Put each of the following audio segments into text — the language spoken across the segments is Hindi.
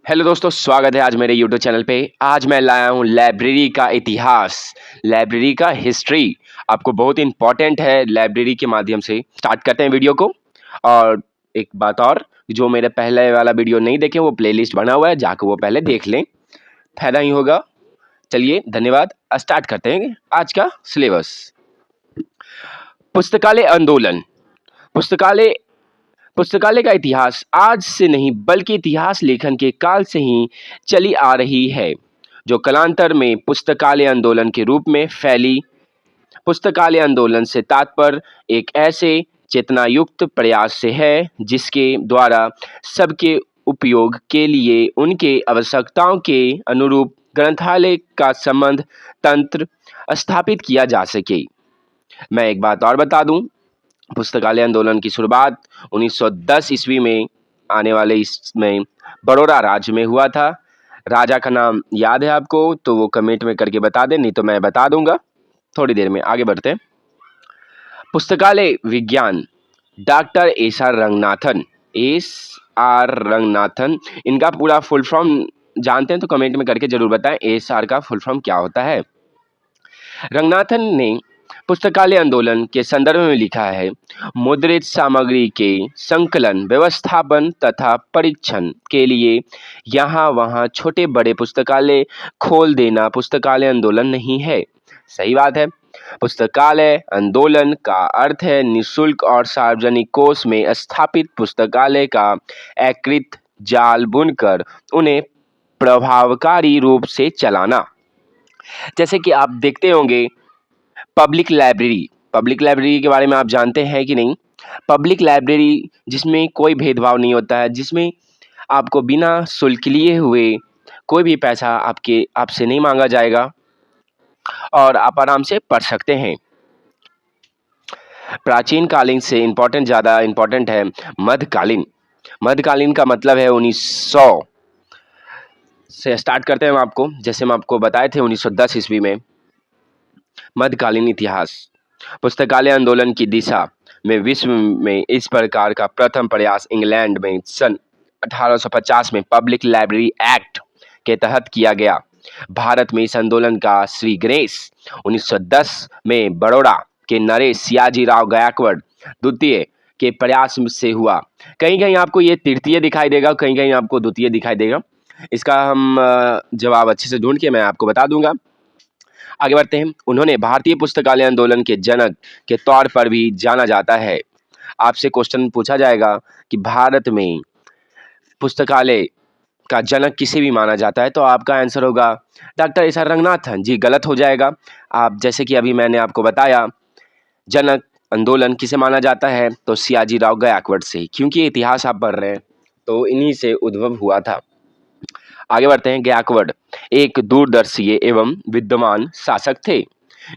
हेलो दोस्तों, स्वागत है आज मेरे यूट्यूब चैनल पे। आज मैं लाया हूँ लाइब्रेरी का इतिहास, लाइब्रेरी का हिस्ट्री। आपको बहुत इंपॉर्टेंट है लाइब्रेरी के माध्यम से। स्टार्ट करते हैं वीडियो को। और एक बात और, जो मेरे पहले वाला वीडियो नहीं देखे वो प्लेलिस्ट बना हुआ है, जाकर वो पहले देख लें, फायदा ही होगा। चलिए, धन्यवाद। स्टार्ट करते हैं आज का सिलेबस। पुस्तकालय आंदोलन। पुस्तकालय पुस्तकालय का इतिहास आज से नहीं बल्कि इतिहास लेखन के काल से ही चली आ रही है, जो कालांतर में पुस्तकालय आंदोलन के रूप में फैली। पुस्तकालय आंदोलन से तात्पर्य एक ऐसे चेतनायुक्त प्रयास से है जिसके द्वारा सबके उपयोग के लिए उनके आवश्यकताओं के अनुरूप ग्रंथालय का संबंध तंत्र स्थापित किया जा सके। मैं एक बात और बता दूं, पुस्तकालय आंदोलन की शुरुआत 1910 ईस्वी में आने वाले इसमें बड़ौदा राज्य में हुआ था। राजा का नाम याद है आपको तो वो कमेंट में करके बता दें, नहीं तो मैं बता दूंगा थोड़ी देर में। आगे बढ़ते हैं। पुस्तकालय विज्ञान, डॉक्टर एस आर रंगनाथन। इनका पूरा फुल फॉर्म जानते हैं तो कमेंट में करके जरूर बताएं एस आर का फुल फॉर्म क्या होता है। रंगनाथन ने पुस्तकालय आंदोलन के संदर्भ में लिखा है, मुद्रित सामग्री के संकलन, व्यवस्थापन तथा परीक्षण के लिए यहाँ वहाँ छोटे बड़े पुस्तकालय खोल देना पुस्तकालय आंदोलन नहीं है। सही बात है। पुस्तकालय आंदोलन का अर्थ है निःशुल्क और सार्वजनिक कोष में स्थापित पुस्तकालय का एकीकृत जाल बुनकर उन्हें प्रभावकारी रूप से चलाना। जैसे कि आप देखते होंगे पब्लिक लाइब्रेरी के बारे में आप जानते हैं कि नहीं। पब्लिक लाइब्रेरी जिसमें कोई भेदभाव नहीं होता है, जिसमें आपको बिना शुल्क लिए हुए कोई भी पैसा आपसे नहीं मांगा जाएगा और आप आराम से पढ़ सकते हैं। प्राचीन कालीन से ज़्यादा इम्पोर्टेंट है मध्यकालीन। मध्यकालीन का मतलब है 1900 से स्टार्ट करते हैं हम आपको, जैसे हम आपको बताए थे 1910 ईस्वी में। मध्यकालीन इतिहास। पुस्तकालय आंदोलन की दिशा में विश्व में इस प्रकार का प्रथम प्रयास इंग्लैंड में सन 1850 में पब्लिक लाइब्रेरी एक्ट के तहत किया गया। भारत में इस आंदोलन का श्री गणेश 1910 में बड़ौदा के नरेश सियाजीराव गायकवाड़ द्वितीय के प्रयास से हुआ। कहीं कहीं आपको ये तृतीय दिखाई देगा, कहीं कहीं आपको द्वितीय दिखाई देगा। इसका हम जवाब अच्छे से ढूंढ के मैं आपको बता दूंगा। आगे बढ़ते हैं। उन्होंने भारतीय पुस्तकालय आंदोलन के जनक के तौर पर भी जाना जाता है। आपसे क्वेश्चन पूछा जाएगा कि भारत में पुस्तकालय का जनक किसे भी माना जाता है, तो आपका आंसर होगा डॉक्टर एस आर रंगनाथन जी। गलत हो जाएगा। आप जैसे कि अभी मैंने आपको बताया, जनक आंदोलन किसे माना जाता है तो सियाजीराव गायकवाड़ से, क्योंकि इतिहास आप पढ़ रहे हैं तो इन्हीं से उद्भव हुआ था। आगे बढ़ते हैं। गायकवाड़ एक दूरदर्शी एवं विद्वान शासक थे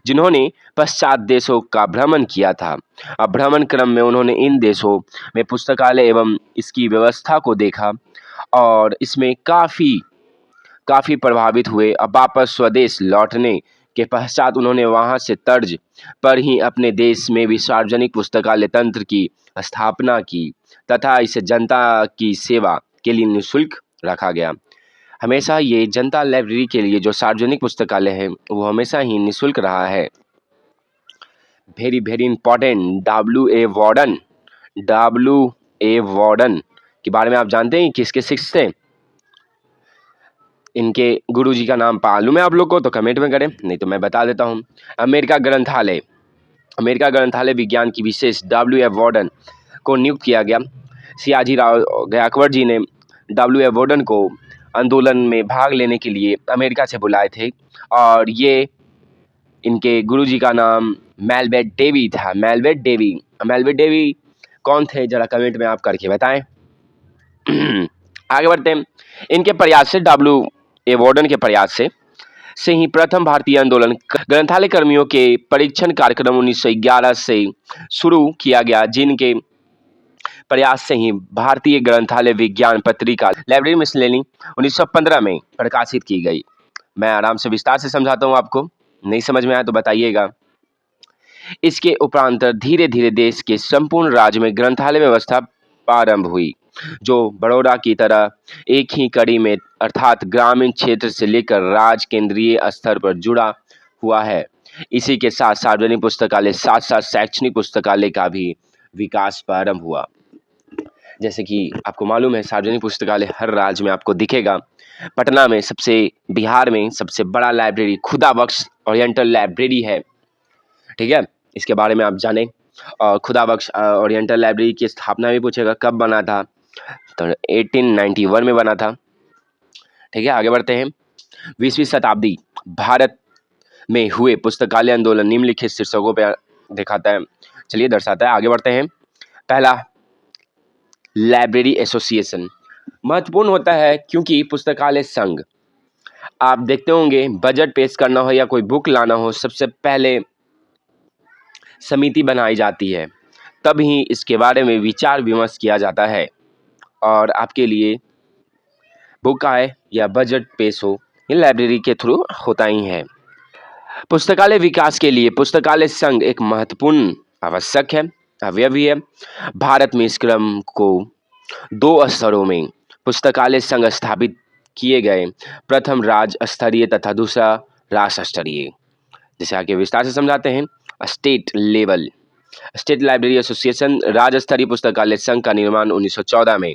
जिन्होंने पश्चात देशों का भ्रमण किया था। अब भ्रमण क्रम में उन्होंने इन देशों में पुस्तकालय एवं इसकी व्यवस्था को देखा और इसमें काफ़ी प्रभावित हुए। अब वापस स्वदेश लौटने के पश्चात उन्होंने वहां से तर्ज पर ही अपने देश में भी सार्वजनिक पुस्तकालय तंत्र की स्थापना की तथा इसे जनता की सेवा के लिए निःशुल्क रखा गया। हमेशा ये जनता लाइब्रेरी के लिए जो सार्वजनिक पुस्तकालय है वो हमेशा ही निःशुल्क रहा है। Very important, W A warden के बारे में आप जानते हैं किसके शिष्य थे? इनके गुरुजी का नाम मालूम है आप लोग को तो कमेंट में करें, नहीं तो मैं बता देता हूँ। अमेरिका ग्रंथालय विज्ञान की विशेष डब्ल्यू ए वार्डन को नियुक्त किया गया। सियाजीराव गायकवाड़ जी ने डब्ल्यू ए वार्डन को आंदोलन में भाग लेने के लिए अमेरिका से बुलाए थे और ये इनके गुरुजी का नाम मेलवेट डेवी था। मेलवेट डेवी कौन थे, जरा कमेंट में आप करके बताएं। आगे बढ़ते हैं। इनके प्रयास से डब्ल्यू ए वार्डन के प्रयास से ही प्रथम भारतीय आंदोलन ग्रंथालय कर्मियों के परीक्षण कार्यक्रम 1911 से शुरू किया गया, जिनके प्रयास से ही भारतीय ग्रंथालय विज्ञान पत्रिका लाइब्रेरी मिसलेनी 1915 में प्रकाशित की गई। मैं आराम से विस्तार से समझाता हूँ, आपको नहीं समझ में आया तो बताइएगा। इसके उपरांत धीरे धीरे देश के संपूर्ण राज्य में ग्रंथालय व्यवस्था प्रारंभ हुई, जो बड़ौदा की तरह एक ही कड़ी में अर्थात ग्रामीण क्षेत्र से लेकर राज्य केंद्रीय स्तर पर जुड़ा हुआ है। इसी के साथ सार्वजनिक पुस्तकालय साथ साथ शैक्षणिक पुस्तकालय का भी विकास प्रारंभ हुआ। जैसे कि आपको मालूम है सार्वजनिक पुस्तकालय हर राज्य में आपको दिखेगा। पटना में बिहार में सबसे बड़ा लाइब्रेरी खुदा बख्श ओरिएंटल लाइब्रेरी है। ठीक है, इसके बारे में आप जानें। और खुदा बख्श ओरिएंटल लाइब्रेरी की स्थापना भी पूछेगा, कब बना था, तो 1891 में बना था। ठीक है, आगे बढ़ते हैं। 20वीं शताब्दी भारत में हुए पुस्तकालय आंदोलन निम्नलिखित शीर्षकों पर दिखाता है, चलिए दर्शाता है। आगे बढ़ते हैं। पहला, लाइब्रेरी एसोसिएशन महत्वपूर्ण होता है क्योंकि पुस्तकालय संघ, आप देखते होंगे बजट पेश करना हो या कोई बुक लाना हो, सबसे पहले समिति बनाई जाती है, तब ही इसके बारे में विचार विमर्श किया जाता है और आपके लिए बुक आए या बजट पेश हो, ये लाइब्रेरी के थ्रू होता ही है। पुस्तकालय विकास के लिए पुस्तकालय संघ एक महत्वपूर्ण आवश्यक है, अवयवी है। भारत में इस क्रम को 2 स्तरों में पुस्तकालय संघ स्थापित किए गए, प्रथम राज्य स्तरीय तथा दूसरा राष्ट्र स्तरीय। जैसे आगे विस्तार से समझाते हैं। State level, state library association, राज्य स्तरीय पुस्तकालय संघ का निर्माण 1914 में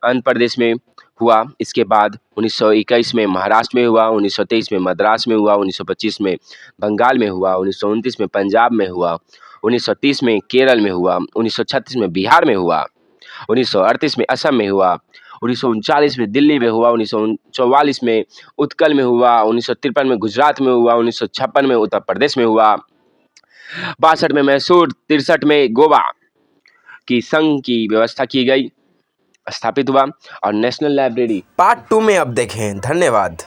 आंध्र प्रदेश में हुआ। इसके बाद 1921 में महाराष्ट्र में हुआ, 1923 में मद्रास में हुआ, 1925 में बंगाल में हुआ, 1929 में पंजाब में हुआ, 1930 में केरल में हुआ, 1936 में बिहार में हुआ, 1938 में असम में हुआ, 1939 में दिल्ली में हुआ, 1944 में उत्कल में हुआ, 1953 में गुजरात में हुआ, 1956 में उत्तर प्रदेश में हुआ, 62 में मैसूर, 63 में गोवा की संघ की व्यवस्था की गई, स्थापित हुआ। और नेशनल लाइब्रेरी पार्ट 2 में अब देखें। धन्यवाद।